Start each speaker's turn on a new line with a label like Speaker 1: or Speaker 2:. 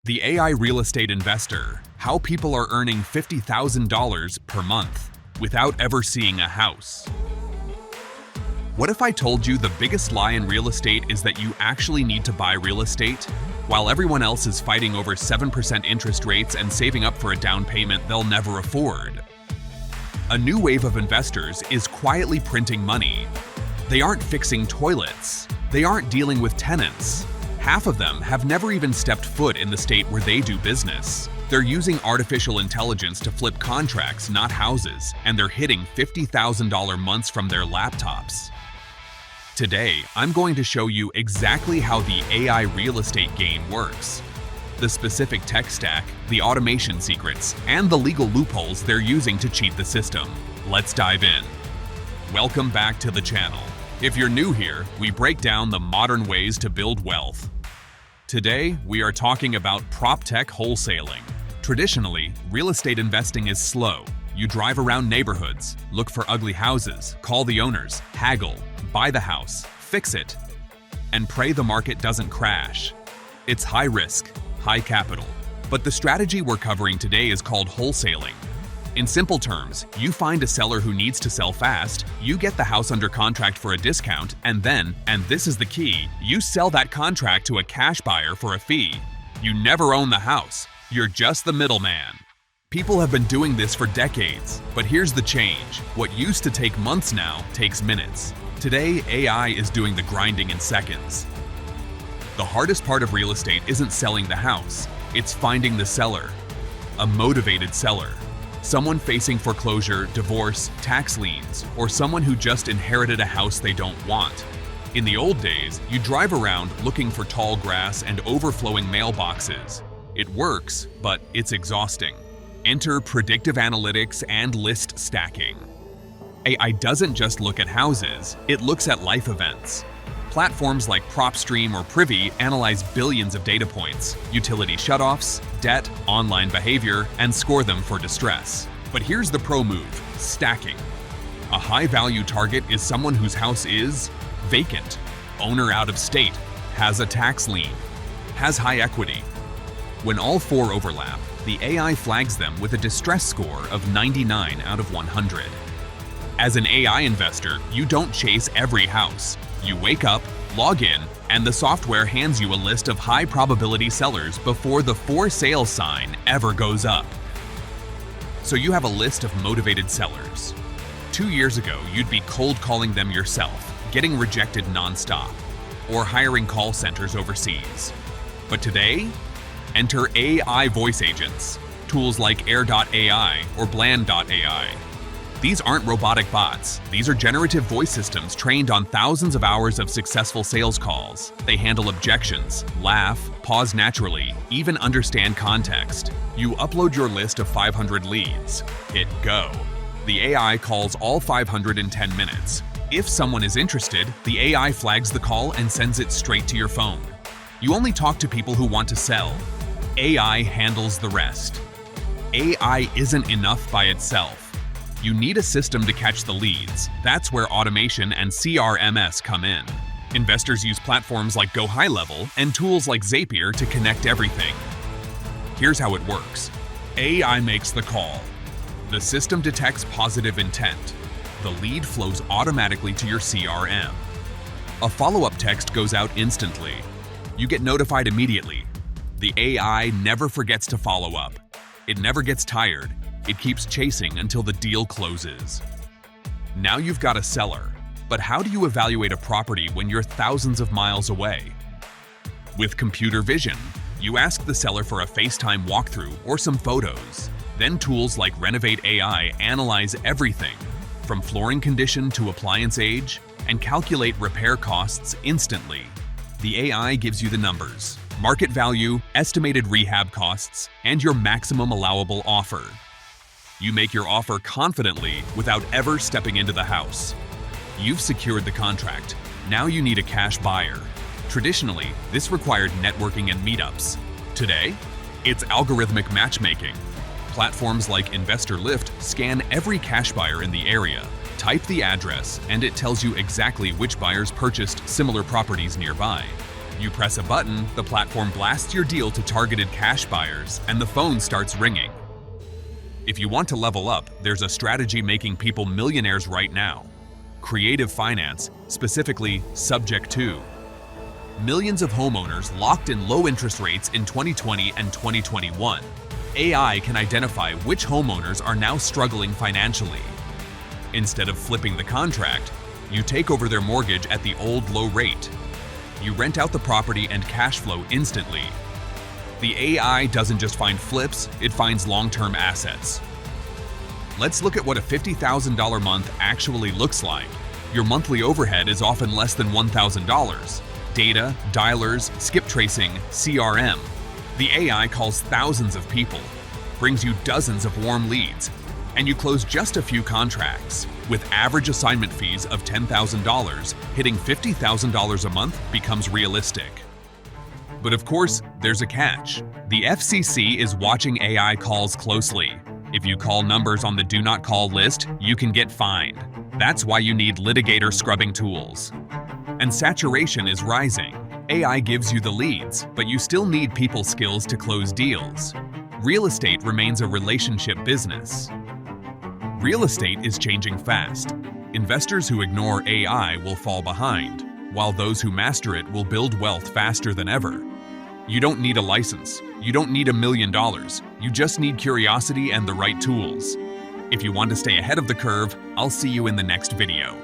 Speaker 1: The AI Real Estate Investor, how people are earning $50,000 per month without ever seeing a house. What if I told you the biggest lie in real estate is that you actually need to buy real estate, while everyone else is fighting over 7% interest rates and saving up for a down payment they'll never afford? A new wave of investors is quietly printing money. They aren't fixing toilets. They aren't dealing with tenants. Half of them have never even stepped foot in the state where they do business. They're using artificial intelligence to flip contracts, not houses, and they're hitting $50,000 months from their laptops. Today, I'm going to show you exactly how the AI real estate game works, the specific tech stack, the automation secrets, and the legal loopholes they're using to cheat the system. Let's dive in. Welcome back to the channel. If you're new here, we break down the modern ways to build wealth. Today, we are talking about PropTech Wholesaling. Traditionally, real estate investing is slow. You drive around neighborhoods, look for ugly houses, call the owners, haggle, buy the house, fix it, and pray the market doesn't crash. It's high risk, high capital. But the strategy we're covering today is called wholesaling. In simple terms, you find a seller who needs to sell fast, you get the house under contract for a discount, and then, and this is the key, you sell that contract to a cash buyer for a fee. You never own the house, you're just the middleman. People have been doing this for decades, but here's the change. What used to take months now takes minutes. Today, AI is doing the grinding in seconds. The hardest part of real estate isn't selling the house, it's finding the seller. A motivated seller. Someone facing foreclosure, divorce, tax liens, or someone who just inherited a house they don't want. In the old days, you drive around looking for tall grass and overflowing mailboxes. It works, but it's exhausting. Enter predictive analytics and list stacking. AI doesn't just look at houses, it looks at life events. Platforms like PropStream or Privy analyze billions of data points, utility shutoffs, debt, online behavior, and score them for distress. But here's the pro move, stacking. A high-value target is someone whose house is vacant, owner out of state, has a tax lien, has high equity. When all four overlap, the AI flags them with a distress score of 99 out of 100. As an AI investor, you don't chase every house. You wake up, log in, and the software hands you a list of high-probability sellers before the for sale sign ever goes up. So you have a list of motivated sellers. 2 years ago, you'd be cold calling them yourself, getting rejected nonstop, or hiring call centers overseas. But today, enter AI voice agents, tools like Air.ai or Bland.ai. These aren't robotic bots. These are generative voice systems trained on thousands of hours of successful sales calls. They handle objections, laugh, pause naturally, even understand context. You upload your list of 500 leads. Hit go. The AI calls all 500 in 10 minutes. If someone is interested, the AI flags the call and sends it straight to your phone. You only talk to people who want to sell. AI handles the rest. AI isn't enough by itself. You need a system to catch the leads. That's where automation and CRMS come in. Investors use platforms like GoHighLevel and tools like Zapier to connect everything. Here's how it works. AI makes the call. The system detects positive intent. The lead flows automatically to your CRM. A follow-up text goes out instantly. You get notified immediately. The AI never forgets to follow up. It never gets tired. It keeps chasing until the deal closes. Now you've got a seller, but how do you evaluate a property when you're thousands of miles away? With computer vision, you ask the seller for a FaceTime walkthrough or some photos. Then tools like Renovate AI analyze everything, from flooring condition to appliance age, and calculate repair costs instantly. The AI gives you the numbers, market value, estimated rehab costs, and your maximum allowable offer. You make your offer confidently without ever stepping into the house. You've secured the contract. Now you need a cash buyer. Traditionally, this required networking and meetups. Today, it's algorithmic matchmaking. Platforms like InvestorLift scan every cash buyer in the area, type the address, and it tells you exactly which buyers purchased similar properties nearby. You press a button, the platform blasts your deal to targeted cash buyers, and the phone starts ringing. If you want to level up, there's a strategy making people millionaires right now. Creative finance, specifically Subject to. Millions of homeowners locked in low interest rates in 2020 and 2021. AI can identify which homeowners are now struggling financially. Instead of flipping the contract, you take over their mortgage at the old low rate. You rent out the property and cash flow instantly. The AI doesn't just find flips, it finds long-term assets. Let's look at what a $50,000 month actually looks like. Your monthly overhead is often less than $1,000. Data, dialers, skip tracing, CRM. The AI calls thousands of people, brings you dozens of warm leads, and you close just a few contracts. With average assignment fees of $10,000, hitting $50,000 a month becomes realistic. But of course, there's a catch. The FCC is watching AI calls closely. If you call numbers on the do not call list, you can get fined. That's why you need litigator scrubbing tools. And saturation is rising. AI gives you the leads, but you still need people skills to close deals. Real estate remains a relationship business. Real estate is changing fast. Investors who ignore AI will fall behind, while those who master it will build wealth faster than ever. You don't need a license. You don't need $1 million. You just need curiosity and the right tools. If you want to stay ahead of the curve, I'll see you in the next video.